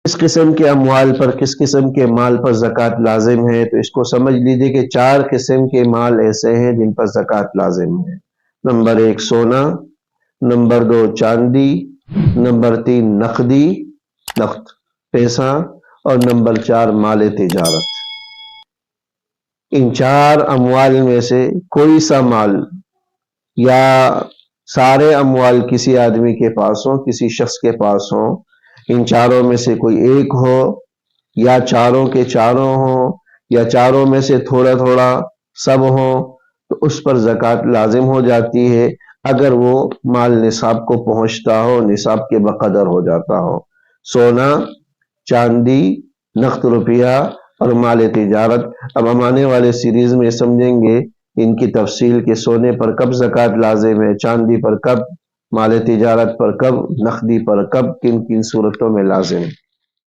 کس قسم کے اموال پر، کس قسم کے مال پر زکوٰۃ لازم ہے، تو اس کو سمجھ لیجئے کہ 4 قسم کے مال ایسے ہیں جن پر زکوٰۃ لازم ہے۔ نمبر 1 سونا، نمبر 2 چاندی، نمبر 3 نقد پیسہ، اور نمبر 4 مال تجارت۔ ان 4 اموال میں سے کوئی سا مال یا سارے اموال کسی آدمی کے پاس ہوں، کسی شخص کے پاس ہوں، ان 4 میں سے کوئی ایک ہو، یا 4 کے 4 ہوں، یا 4 میں سے تھوڑا تھوڑا سب ہوں، تو اس پر زکوٰۃ لازم ہو جاتی ہے اگر وہ مال نصاب کو پہنچتا ہو، نصاب کے بقدر ہو جاتا ہو۔ سونا، چاندی، نقد روپیہ اور مال تجارت۔ اب ہم آنے والے سیریز میں سمجھیں گے ان کی تفصیل کہ سونے پر کب زکوٰۃ لازم ہے، چاندی پر کب، مال تجارت پر کب، نقدی پر کب، کن کن صورتوں میں لازم ہے۔